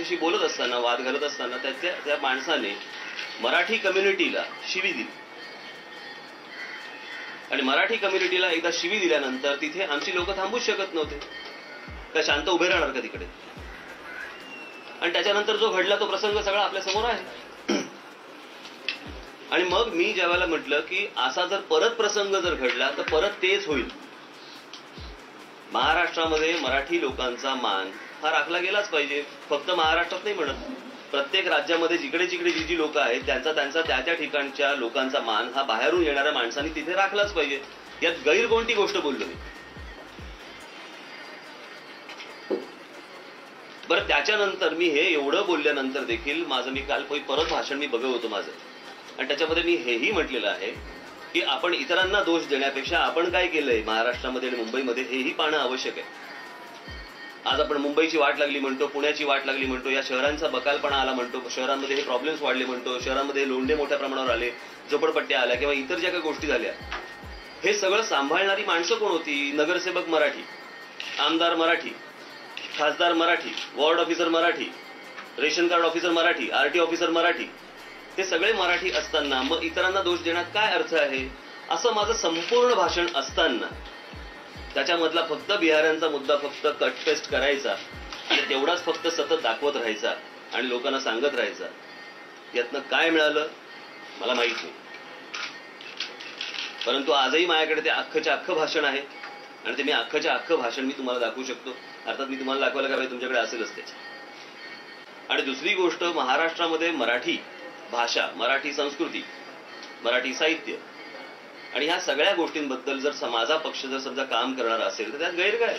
त्याशी बोलत असताना, वाद घालत असताना त्या माणसाने मराठी कम्युनिटीला शिवी दिली आणि मराठी कम्युनिटीला एकदा शिवी दिल्यानंतर तिथे आमची लोक थांबूच शकत नव्हते. का शांत उभे राहणार का तिकडे? आणि त्याच्यानंतर जो घडला तो प्रसंग सगळा आपल्या समोर आहे. आणि मग मी ज्यावेळेला म्हटलं की असा जर परत प्रसंग जर घडला तर परत तेच होईल. महाराष्ट्रामध्ये मराठी लोकांचा मान हा राखला गेलाच पाहिजे. फक्त महाराष्ट्रात नाही म्हणत, प्रत्येक राज्यामध्ये जिकडे जिकडे जी लोक आहेत त्यांचा त्या ठिकाणच्या लोकांचा मान हा बाहेरून येणाऱ्या माणसांनी तिथे राखलाच पाहिजे. यात गैर कोणती गोष्ट बोललो मी. बरं, त्याच्यानंतर मी हे एवढं बोलल्यानंतर देखील मी काल परत भाषण मी बघत होतो माझं, आणि त्याच्यामध्ये मी हेही म्हटलेलं आहे की आपण इतरांना दोष देण्यापेक्षा आपण काय केलंय महाराष्ट्रामध्ये आणि मुंबईमध्ये हेही पाहणं आवश्यक आहे. आज आपण मुंबईची वाट लागली म्हणतो, पुण्याची वाट लागली म्हणतो, या शहरांचा बकालपणा आला म्हणतो, शहरांमध्ये हे प्रॉब्लेम्स वाढले म्हणतो, शहरांमध्ये लोंढे मोठ्या प्रमाणावर आले, झोपडपट्ट्या आल्या किंवा इतर ज्या काही गोष्टी झाल्या, हे सगळं सांभाळणारी माणसं कोण होती? नगरसेवक मराठी, आमदार मराठी, खासदार Marathi, ward officer Marathi, ration card officer Marathi, RT officer Marathi, ते सगळे मराठी असताना मग इतरांना दोष देण्यात काय अर्थ आहे? असं माझं संपूर्ण भाषण असताना त्याच्यामधला फक्त बिहाऱ्यांचा मुद्दा फक्त कटपेस्ट करायचा आणि तेवढाच फक्त सतत दाखवत राहायचा आणि लोकांना सांगत राहायचा. यातनं काय मिळालं मला माहित नाही. परंतु आजही माझ्याकडे ते अख्खच्या अख्खं भाषण आहे आणि ते मी अख्खच्या अख्खं भाषण मी तुम्हाला दाखवू शकतो. अर्थात मी तुम्हाला दाखवायला काय तुमच्याकडे असेलच तेच. आणि दुसरी गोष्ट, महाराष्ट्रामध्ये मराठी भाषा, मराठी संस्कृती, मराठी साहित्य आणि ह्या सगळ्या गोष्टींबद्दल जर माझा पक्ष जर समजा काम करणार असेल तर त्यात गैर काय?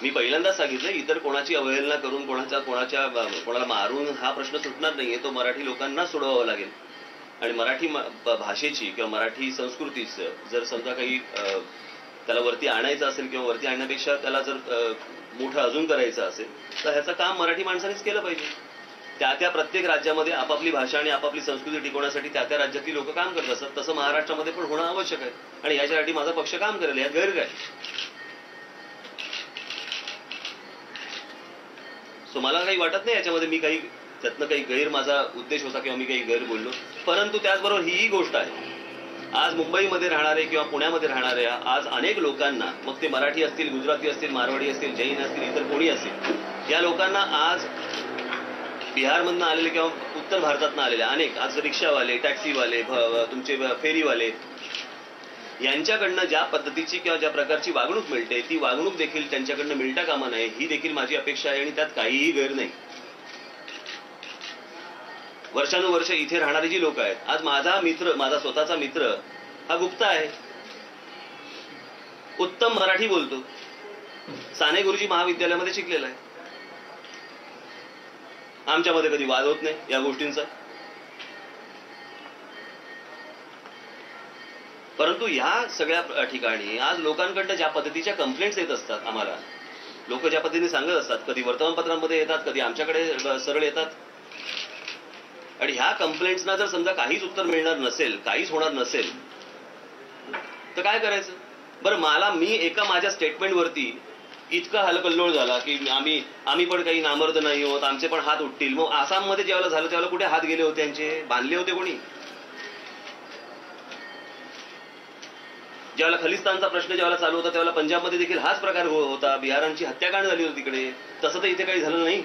मी पहिल्यांदा सांगितलं, इतर कोणाची अवहेलना करून कोणाला मारून हा प्रश्न सुटणार नाहीये. तो मराठी लोकांना सोडवावा लागेल. आणि मराठी भाषेची किंवा मराठी संस्कृतीचं जर समजा काही त्याला वरती आणायचं असेल किंवा वरती आणण्यापेक्षा त्याला जर मोठं अजून करायचं असेल तर ह्याचं काम मराठी माणसानेच केलं पाहिजे. त्या प्रत्येक राज्यामध्ये आपापली भाषा आणि आपापली संस्कृती टिकवण्यासाठी त्या राज्यातली लोक काम करत असतात. तसं महाराष्ट्रामध्ये पण होणं आवश्यक आहे आणि याच्यासाठी माझा पक्ष काम करेल. यात गैर काय? सो मला काही वाटत नाही याच्यामध्ये मी काही त्यातनं काही गैर माझा उद्देश होता किंवा मी काही गैर बोललो. परंतु त्याचबरोबर ही गोष्ट आहे, आज मुंबईमध्ये राहणारे किंवा पुण्यामध्ये राहणाऱ्या आज अनेक लोकांना, मग ते मराठी असतील, गुजराती असतील, मारवाडी असतील, जैन असतील, इतर कोणी असतील, या लोकांना आज बिहारमधनं आलेले किंवा उत्तर भारतातनं आलेले अनेक आज रिक्षावाले, टॅक्सीवाले, तुमचे फेरीवाले यांच्याकडनं ज्या पद्धतीची किंवा ज्या प्रकारची वागणूक मिळते ती वागणूक देखील त्यांच्याकडनं मिळता कामा नये ही देखील माझी अपेक्षा आहे आणि त्यात काहीही गैर नाही. वर्षानुवर्ष इथे राहणारी जी लोक आहेत, आज माझा स्वतःचा मित्र हा गुप्ता आहे, उत्तम मराठी बोलतो, साने गुरुजी महाविद्यालयामध्ये शिकलेला आहे. आमच्यामध्ये कधी वाद होत नाही या गोष्टींचा. परंतु या सगळ्या ठिकाणी आज लोकांकडनं ज्या पद्धतीच्या कंप्लेंट्स येत असतात, आम्हाला लोक ज्या पद्धतीने सांगत असतात, कधी वर्तमानपत्रांमध्ये येतात, कधी आमच्याकडे सरळ येतात, आणि ह्या कंप्लेंट्सना जर समजा काहीच उत्तर मिळणार नसेल, काहीच होणार नसेल तर काय करायचं? बरं, मी माझ्या स्टेटमेंटवरती इतका हलकल्लोळ झाला की आम्ही पण काही नामर्द नाही होत, आमचे पण हात उठतील. मग आसाममध्ये ज्यावेळेला झालं त्यावेळेला कुठे हात गेले होते? त्यांचे बांधले होते कोणी? ज्यावेळेला खलिस्तानचा प्रश्न ज्यावेळेला चालू होता त्यावेळेला पंजाबमध्ये देखील हाच प्रकार होता, बिहारांची हत्याकांड झाली होती तिकडे. तसं तर इथे काही झालं नाही.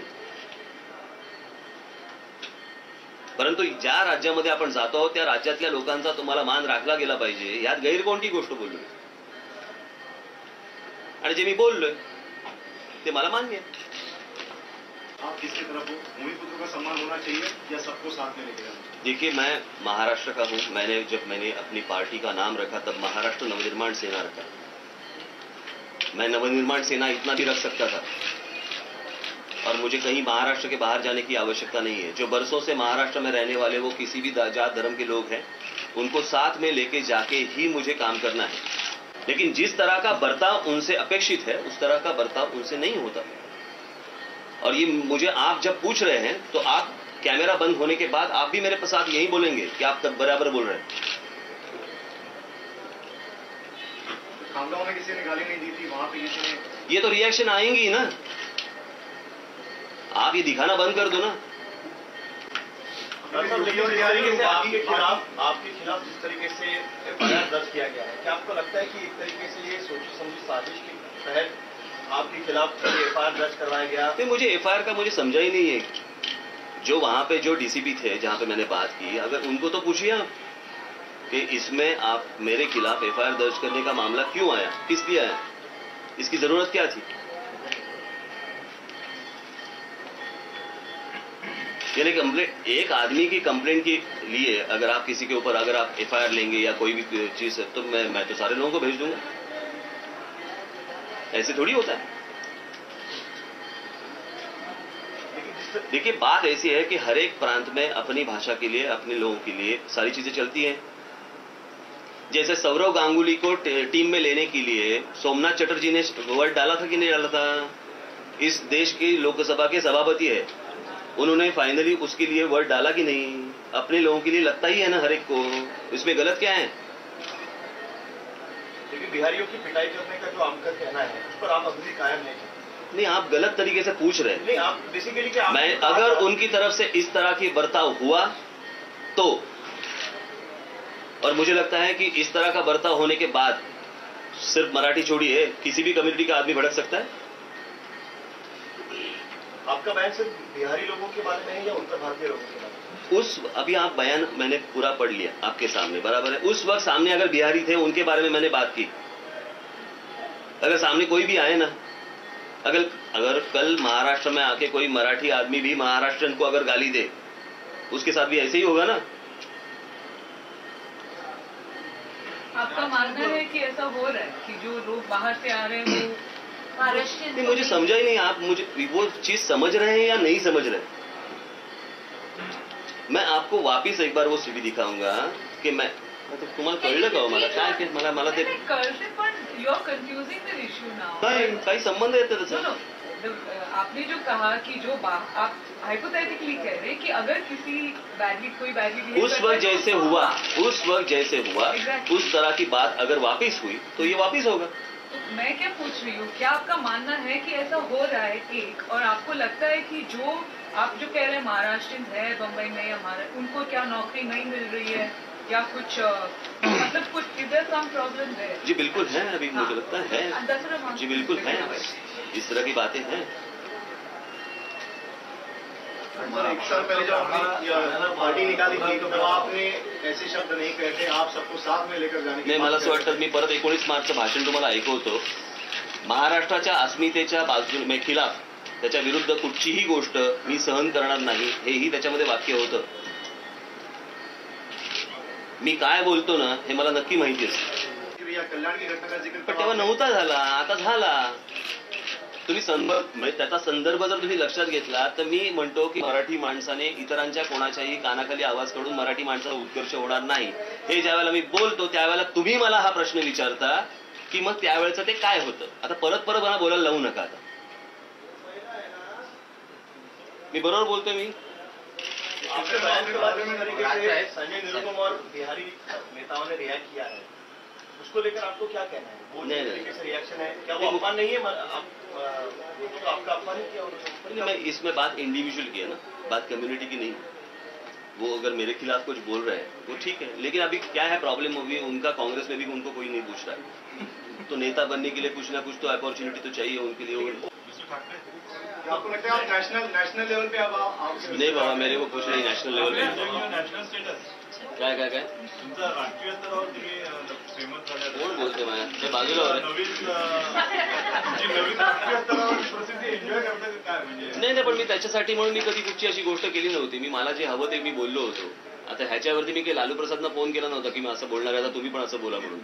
परंतु ज्या राज्यामध्ये आपण जातो आहोत त्या राज्यातल्या लोकांचा तुम्हाला मान राखला गेला पाहिजे, यात गैर कोणती गोष्ट बोललोय. आणि जे मी बोललोय ते मला मान्य आहे. आप किसकी तरफ हो? भूमिपुत्र का सम्मान होना चाहिए या सबको साथ में लेके जाना? देखिए, मैं महाराष्ट्र का हूं. जब मैंने अपनी पार्टी का नाम रखा तब महाराष्ट्र नवनिर्माण सेना रखा. मैं नवनिर्माण सेना इतना भी रख सकता था और मुझे कहीं महाराष्ट्र के बाहर जाने की आवश्यकता नहीं है. जो बरसों से महाराष्ट्र में रहने वाले वो किसी भी जात धर्म के लोग हैं, उनको साथ में लेके जाके ही मुझे काम करना है. लेकिन जिस तरह का बर्ताव उनसे अपेक्षित है उस तरह का बर्ताव उनसे नहीं होता. और ये मुझे आप जब पूछ रहे हैं तो आप कैमरा बंद होने के बाद आप भी मेरे साथ यही बोलेंगे कि आप तब बराबर बोल रहे हैं. खामगांव में किसी ने गाली नहीं दी थी, वहां पे किसी ने? ये तो रिएक्शन आएंगी ना. आप ये दिखाना बंद कर दो ना। लेकिन जिस तरीके से आपके खिलाफ जिस तरीके से एफआईआर दर्ज किया गया है, क्या आपको लगता है कि एक तरीके से ये सोची समझी साजिश के तहत आपके खिलाफ एफआईआर दर्ज करवाया गया? नहीं, मुझे एफआईआर का मुझे समझा ही नहीं है। जो वहां पे जो डीसीपी थे जहां पे मैंने बात की, अगर उनको तो पूछिए आप कि इसमें आप मेरे खिलाफ एफआईआर दर्ज करने का मामला क्यों आया, किस लिए आया, इसकी जरूरत क्या थी। यानी कंप्लेंट, एक आदमी की कंप्लेंट के लिए अगर आप किसी के ऊपर अगर आप एफआईआर लेंगे या कोई भी चीज है, तो मैं तो सारे लोगों को भेज दूंगा। ऐसे थोड़ी होता है। देखिए, बात ऐसी है कि हर एक प्रांत में अपनी भाषा के लिए, अपने लोगों के लिए सारी चीजें चलती हैं। जैसे सौरव गांगुली को टीम में लेने के लिए सोमनाथ चटर्जी ने वर्ड डाला था कि नहीं डाला था? इस देश की लोकसभा के सभापति है, उन्होंने फाइनली उसके लिए वर्ड डाला कि नहीं? अपने लोगों के लिए लगता ही है ना हर एक को, इसमें गलत क्या है? लेकिन बिहारियों की पिटाई करने का जो आपका कहना है, उस पर आप अभी कायम नहीं, आप गलत तरीके से पूछ रहे हैं। नहीं, आप बेसिकली क्या मैं अगर उनकी तरफ से इस तरह की बर्ताव हुआ तो, और मुझे लगता है कि इस तरह का बर्ताव होने के बाद सिर्फ मराठी छोड़िए किसी भी कम्युनिटी का आदमी भड़क सकता है। आपका बयान सिर्फ बिहारी लोगों के बारे में है या उत्तर भारतीय लोगों के बारे में? अभी आप बयान मैंने पूरा पढ़ लिया आपके सामने, बराबर है। उस वक्त सामने अगर बिहारी थे उनके बारे में मैंने बात की। अगर सामने कोई भी आए ना, अगर कल महाराष्ट्र में आके कोई मराठी आदमी भी महाराष्ट्रन को अगर गाली दे, उसके साथ भी ऐसे ही होगा ना। आपका मानना है कि ऐसा हो रहा है कि जो लोग बाहर से आ रहे हैं वो महाराष्ट्र? नहीं, मुझे समझा ही नहीं, आप मुझे वो चीज समझ रहे हैं या नहीं समझ रहे। मैं आपको वापिस एक बार वो सीडी दिखाऊंगा कि मैं तुम्हाला कळलं का हो मला काय ते मला ते कळते, पण you are confusing the issue now. काही संबंध आहे त्याचा? आपने जो कहा कि जो आप हाइपोथेटिकली कह रहे हैं कि अगर किसी कोई बैडली उस वक्त जैसे हुआ उस तरह की बात अगर वापिस हुई तो ये वापिस होगा। तो मैं क्या पूछ रही हूँ, क्या आपका मानना है कि ऐसा हो रहा है एक, और आपको लगता है कि जो आप जो कह रहे हैं महाराष्ट्र है बम्बई में हमारे, उनको क्या नौकरी नहीं मिल रही है या कुछ मतलब कुछ इधर कम प्रॉब्लम है? जी बिल्कुल है, अभी मुझे लगता है जी बिल्कुल है, इस तरह की बातें हैं। एक साल पहले जब आपने पार्टी निकाली थी तो आपने ऐसे शब्द नहीं कहते, आप सबको साथ में लेकर जाने की नाही, मला असं वाटतं मी परत 19 मार्चचं भाषण तुम्हाला ऐकवतो। महाराष्ट्राच्या अस्मितेच्या बाजूने खिलाफ, त्याच्या विरुद्ध कुठचीही गोष्ट मी सहन करणार नाही, हेही त्याच्यामध्ये वाक्य होतं। मी काय बोलतो ना हे मला नक्की माहिती असतं, कल्याण की घटना का जिक्र पण तेव्हा नव्हता झाला, आता झाला। तुम्ही म्हणजे त्याचा संदर्भ जर तुम्ही लक्षात घेतला तर मी म्हणतो की मराठी माणसाने इतरांच्या कोणाच्याही कानाखाली आवाज काढून मराठी माणसाचा उत्कर्ष होणार नाही, हे ज्यावेळेला मी बोलतो त्यावेळेला तुम्ही मला हा प्रश्न विचारता की मग त्यावेळेचं ते काय होतं। आता परत मला बोलायला लावू नका। आता मी बरोबर बोलतोय मी? आपके बयान के बाद में तरीके से संजय निरुपम और बिहारी नेताओं ने रिएक्ट किया है, उसको लेकर आपको क्या कहना है? वो नहीं, तरीके से रिएक्शन है, क्या वो अपमान नहीं है? तो आपका अपमान नहीं किया? मैं इसमें बात इंडिविजुअल की है ना, बात कम्युनिटी की नहीं। वो अगर मेरे खिलाफ कुछ बोल रहे हैं वो ठीक है, लेकिन अभी क्या है प्रॉब्लम होगी उनका, कांग्रेस में भी उनको कोई नहीं पूछ रहा है, तो नेता बनने के लिए कुछ ना कुछ तो अपॉर्चुनिटी तो चाहिए उनके लिए। आपको लगता है आप नेशनल लेवल पे अब नहीं बाबा, मेरे को कुछ नहीं नेशनल लेवल पे। नॅशनल स्टेटस काय तुमचा राष्ट्रीय स्तरावर तुम्ही फेमस झाला, कोण बोलते माझ्या ते बाजूला हो रे. नवीन राष्ट्रीय स्तरावर प्रसिद्धी एन्जॉय करता काय म्हणजे? नाही पण मी त्याच्यासाठी म्हणून मी कधी कुठची अशी गोष्ट केली नव्हती. मी मला जे हवं ते मी बोललो होतो. आता ह्याच्यावरती मी काही लालू प्रसादना फोन केला नव्हता की मी असं बोलणार आहे, आता तुम्ही पण असं बोला म्हणून.